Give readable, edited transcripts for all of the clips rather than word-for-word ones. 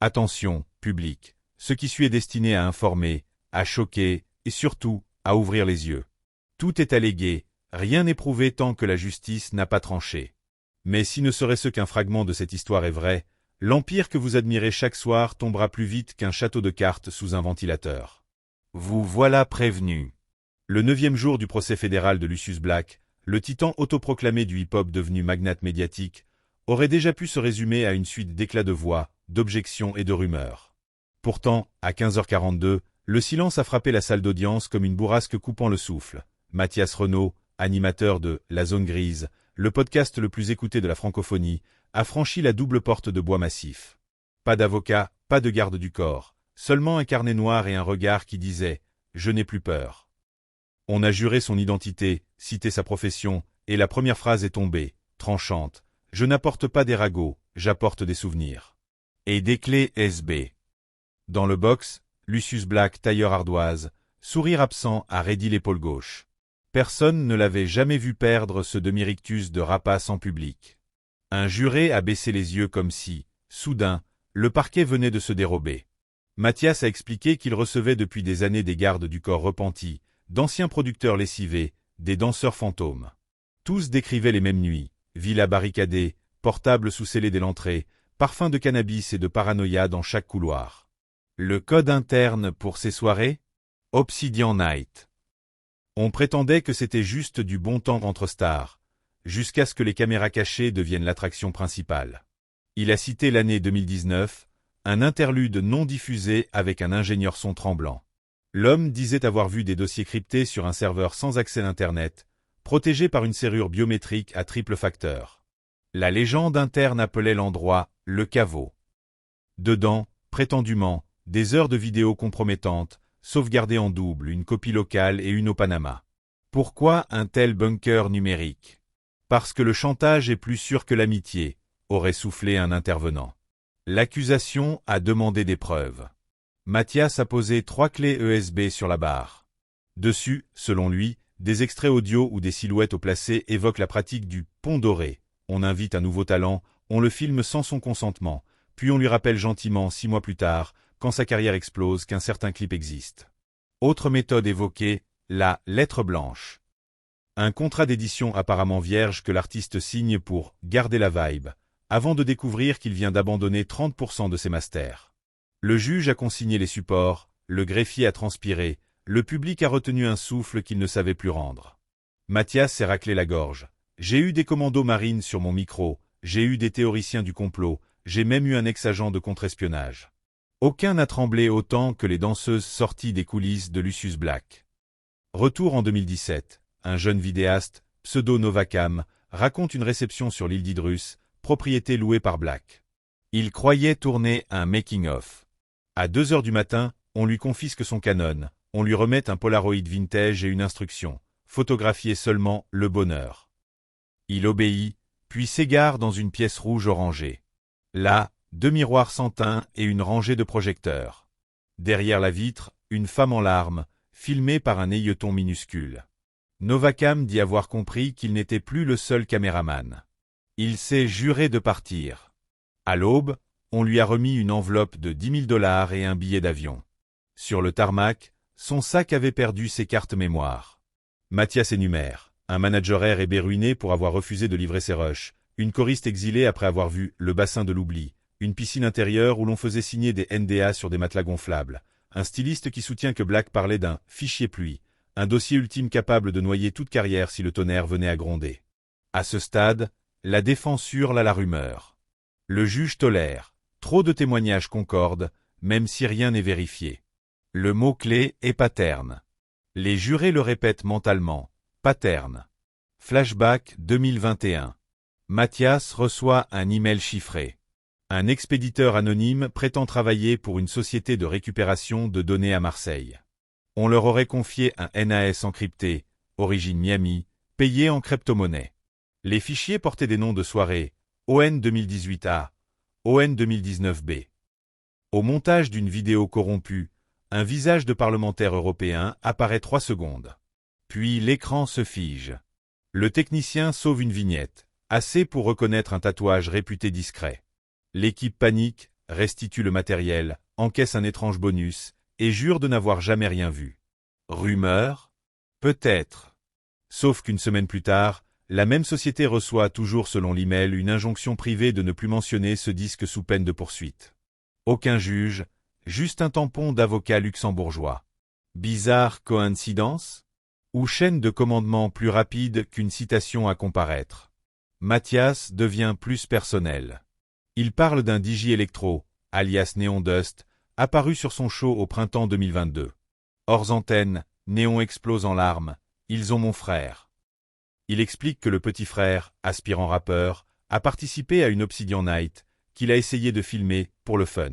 Attention, public, ce qui suit est destiné à informer, à choquer et surtout à ouvrir les yeux. Tout est allégué, rien n'est prouvé tant que la justice n'a pas tranché. Mais si ne serait-ce qu'un fragment de cette histoire est vrai, l'empire que vous admirez chaque soir tombera plus vite qu'un château de cartes sous un ventilateur. Vous voilà prévenu. Le 9e jour du procès fédéral de Lucius Black, le titan autoproclamé du hip-hop devenu magnate médiatique, aurait déjà pu se résumer à une suite d'éclats de voix, d'objections et de rumeurs. Pourtant, à 15h42, le silence a frappé la salle d'audience comme une bourrasque coupant le souffle. Mathias Renaud, animateur de La Zone Grise, le podcast le plus écouté de la francophonie, a franchi la double porte de bois massif. Pas d'avocat, pas de garde du corps, seulement un carnet noir et un regard qui disait « Je n'ai plus peur ». On a juré son identité, cité sa profession, et la première phrase est tombée, tranchante. « Je n'apporte pas des ragots, j'apporte des souvenirs. » Et des clés SB. Dans le box, Lucius Black, tailleur ardoise, sourire absent, a raidi l'épaule gauche. Personne ne l'avait jamais vu perdre ce demi-rictus de rapace en public. Un juré a baissé les yeux comme si, soudain, le parquet venait de se dérober. Mathias a expliqué qu'il recevait depuis des années des gardes du corps repentis, d'anciens producteurs lessivés, des danseurs fantômes. Tous décrivaient les mêmes nuits, villas barricadées, portables sous scellés dès l'entrée, parfums de cannabis et de paranoïa dans chaque couloir. Le code interne pour ces soirées? Obsidian Night. On prétendait que c'était juste du bon temps entre stars, jusqu'à ce que les caméras cachées deviennent l'attraction principale. Il a cité l'année 2019, un interlude non diffusé avec un ingénieur son tremblant. L'homme disait avoir vu des dossiers cryptés sur un serveur sans accès d'Internet, protégé par une serrure biométrique à triple facteur. La légende interne appelait l'endroit « le caveau ». Dedans, prétendument, des heures de vidéos compromettantes, sauvegardées en double, une copie locale et une au Panama. Pourquoi un tel bunker numérique? Parce que le chantage est plus sûr que l'amitié, aurait soufflé un intervenant. L'accusation a demandé des preuves. Mathias a posé 3 clés USB sur la barre. Dessus, selon lui, des extraits audio ou des silhouettes au placé évoquent la pratique du « pont doré ». On invite un nouveau talent, on le filme sans son consentement, puis on lui rappelle gentiment 6 mois plus tard, quand sa carrière explose, qu'un certain clip existe. Autre méthode évoquée, la « lettre blanche ». Un contrat d'édition apparemment vierge que l'artiste signe pour « garder la vibe », avant de découvrir qu'il vient d'abandonner 30% de ses masters. Le juge a consigné les supports, le greffier a transpiré, le public a retenu un souffle qu'il ne savait plus rendre. Mathias s'est raclé la gorge. J'ai eu des commandos marines sur mon micro, j'ai eu des théoriciens du complot, j'ai même eu un ex-agent de contre-espionnage. Aucun n'a tremblé autant que les danseuses sorties des coulisses de Lucius Black. Retour en 2017, un jeune vidéaste, pseudo Novacam, raconte une réception sur l'île d'Idrus, propriété louée par Black. Il croyait tourner un making-of. À 2 heures du matin, on lui confisque son Canon, on lui remet un Polaroid vintage et une instruction, photographier seulement le bonheur. Il obéit, puis s'égare dans une pièce rouge orangée. Là, 2 miroirs sans teint et une rangée de projecteurs. Derrière la vitre, une femme en larmes, filmée par un œilleton minuscule. Novacam dit avoir compris qu'il n'était plus le seul caméraman. Il s'est juré de partir. À l'aube, on lui a remis une enveloppe de 10 000 $ et un billet d'avion. Sur le tarmac, son sac avait perdu ses cartes mémoire. Mathias énumère, un manager air est ruiné pour avoir refusé de livrer ses rushs, une choriste exilée après avoir vu Le bassin de l'oubli, une piscine intérieure où l'on faisait signer des NDA sur des matelas gonflables, un styliste qui soutient que Black parlait d'un « fichier pluie », un dossier ultime capable de noyer toute carrière si le tonnerre venait à gronder. À ce stade, la défense hurle à la rumeur. Le juge tolère. Trop de témoignages concordent, même si rien n'est vérifié. Le mot-clé est paterne. Les jurés le répètent mentalement. Paterne. Flashback 2021. Mathias reçoit un email chiffré. Un expéditeur anonyme prétend travailler pour une société de récupération de données à Marseille. On leur aurait confié un NAS encrypté, origine Miami, payé en crypto-monnaie. Les fichiers portaient des noms de soirées, ON 2018A, ON 2019B. Au montage d'une vidéo corrompue, un visage de parlementaire européen apparaît 3 secondes. Puis l'écran se fige. Le technicien sauve une vignette, assez pour reconnaître un tatouage réputé discret. L'équipe panique, restitue le matériel, encaisse un étrange bonus, et jure de n'avoir jamais rien vu. Rumeur? Peut-être. Sauf qu'une semaine plus tard, la même société reçoit toujours selon l'email une injonction privée de ne plus mentionner ce disque sous peine de poursuite. Aucun juge, juste un tampon d'avocat luxembourgeois. Bizarre coïncidence? Ou chaîne de commandement plus rapide qu'une citation à comparaître? Mathias devient plus personnel. Il parle d'un DJ électro, alias Neon Dust, apparu sur son show au printemps 2022. Hors antenne, Néon explose en larmes. Ils ont mon frère. Il explique que le petit frère, aspirant rappeur, a participé à une Obsidian Night, qu'il a essayé de filmer, pour le fun.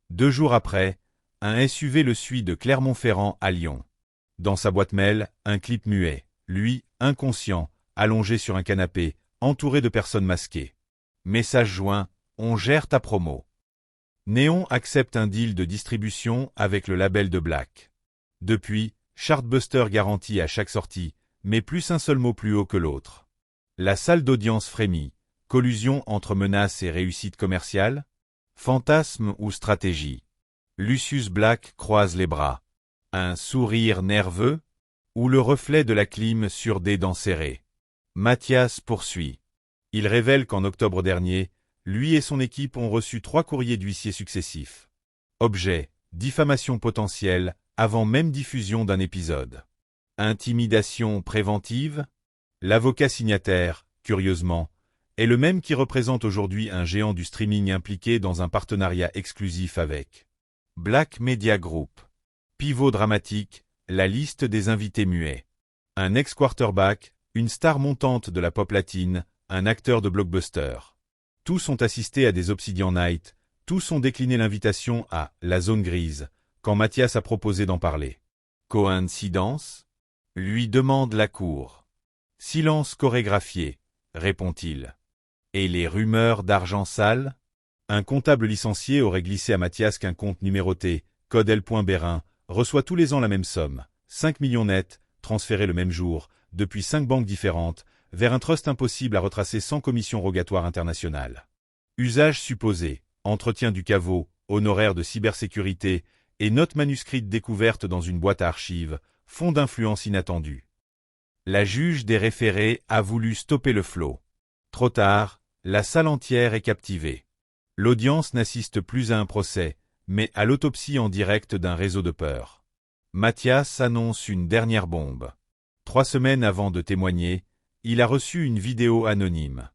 2 jours après, un SUV le suit de Clermont-Ferrand à Lyon. Dans sa boîte mail, un clip muet, lui, inconscient, allongé sur un canapé, entouré de personnes masquées. Message joint, on gère ta promo. Néon accepte un deal de distribution avec le label de Black. Depuis, Chartbuster garantit à chaque sortie, mais plus un seul mot plus haut que l'autre. La salle d'audience frémit. Collusion entre menaces et réussite commerciale? Fantasme ou stratégie? Lucius Black croise les bras. Un sourire nerveux? Ou le reflet de la clim sur des dents serrées? Mathias poursuit. Il révèle qu'en octobre dernier, lui et son équipe ont reçu 3 courriers d'huissier successifs. Objet, diffamation potentielle, avant même diffusion d'un épisode. Intimidation préventive? L'avocat signataire, curieusement, est le même qui représente aujourd'hui un géant du streaming impliqué dans un partenariat exclusif avec Black Media Group. Pivot dramatique, la liste des invités muets. Un ex-quarterback, une star montante de la pop latine, un acteur de blockbuster. Tous ont assisté à des Obsidian Night, tous ont décliné l'invitation à « La Zone Grise », quand Mathias a proposé d'en parler. Coïncidence? Lui demande la cour. Silence chorégraphié, répond-il. Et les rumeurs d'argent sale? Un comptable licencié aurait glissé à Mathias qu'un compte numéroté, code L.Bérin, reçoit tous les ans la même somme, 5 millions nets, transférés le même jour, depuis 5 banques différentes, vers un trust impossible à retracer sans commission rogatoire internationale. Usage supposé, entretien du caveau, honoraires de cybersécurité et notes manuscrites découvertes dans une boîte à archives, fonds d'influence inattendus. La juge des référés a voulu stopper le flot. Trop tard, la salle entière est captivée. L'audience n'assiste plus à un procès, mais à l'autopsie en direct d'un réseau de peur. Mathias annonce une dernière bombe. 3 semaines avant de témoigner, il a reçu une vidéo anonyme.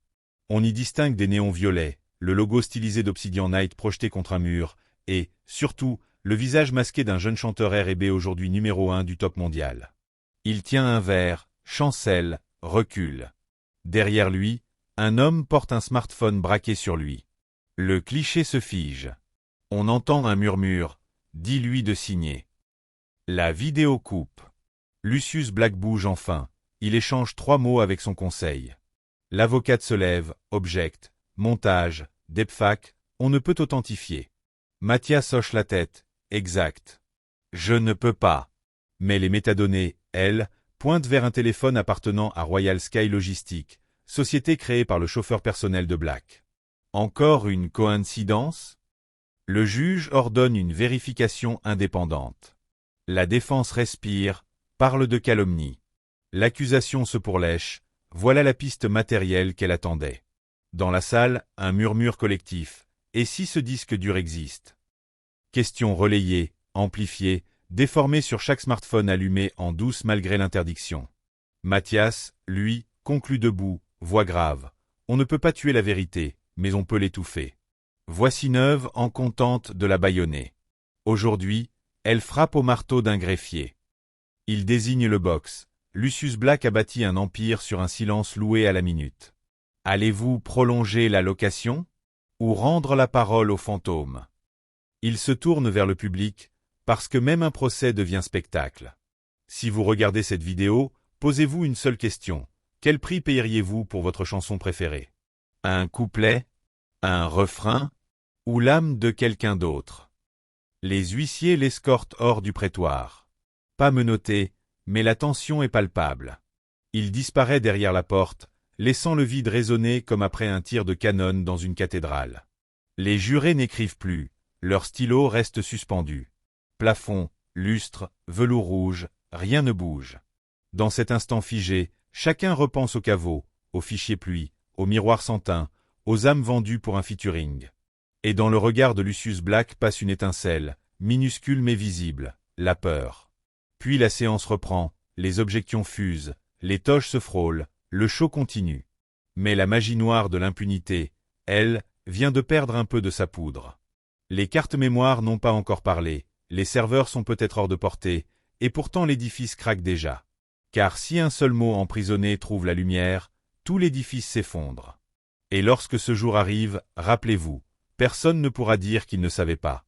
On y distingue des néons violets, le logo stylisé d'Obsidian Night projeté contre un mur, et, surtout, le visage masqué d'un jeune chanteur R&B aujourd'hui numéro 1 du top mondial. Il tient un verre, chancelle, recule. Derrière lui, un homme porte un smartphone braqué sur lui. Le cliché se fige. On entend un murmure, dis-lui de signer. La vidéo coupe. Lucius Black bouge enfin, il échange 3 mots avec son conseil. L'avocate se lève, objecte, montage, deepfake, on ne peut authentifier. Mathias hoche la tête, exact. Je ne peux pas. Mais les métadonnées, elles, pointent vers un téléphone appartenant à Royal Sky Logistics, société créée par le chauffeur personnel de Black. Encore une coïncidence? Le juge ordonne une vérification indépendante. La défense respire, parle de calomnie. L'accusation se pourlèche, voilà la piste matérielle qu'elle attendait. Dans la salle, un murmure collectif. Et si ce disque dur existe? Question relayée, amplifiée, déformée sur chaque smartphone allumé en douce malgré l'interdiction. Mathias, lui, conclut debout, voix grave. On ne peut pas tuer la vérité, mais on peut l'étouffer. Voici Neuve en contente de la bâillonner. Aujourd'hui, elle frappe au marteau d'un greffier. Il désigne le box. Lucius Black a bâti un empire sur un silence loué à la minute. Allez-vous prolonger la location? Ou rendre la parole aux fantômes? Il se tourne vers le public, parce que même un procès devient spectacle. Si vous regardez cette vidéo, posez-vous une seule question. Quel prix payeriez-vous pour votre chanson préférée? Un couplet? Un refrain? Ou l'âme de quelqu'un d'autre? Les huissiers l'escortent hors du prétoire. Pas menotté, mais la tension est palpable. Il disparaît derrière la porte, laissant le vide résonner comme après un tir de canon dans une cathédrale. Les jurés n'écrivent plus, leur stylo reste suspendu. Plafond, lustre, velours rouge, rien ne bouge. Dans cet instant figé, chacun repense au caveau, au fichier pluie, au miroir sans teint, aux âmes vendues pour un featuring. Et dans le regard de Lucius Black passe une étincelle, minuscule mais visible, la peur. Puis la séance reprend, les objections fusent, les toges se frôlent, le show continue. Mais la magie noire de l'impunité, elle, vient de perdre un peu de sa poudre. Les cartes mémoire n'ont pas encore parlé, les serveurs sont peut-être hors de portée, et pourtant l'édifice craque déjà. Car si un seul mot emprisonné trouve la lumière, tout l'édifice s'effondre. Et lorsque ce jour arrive, rappelez-vous, personne ne pourra dire qu'il ne savait pas.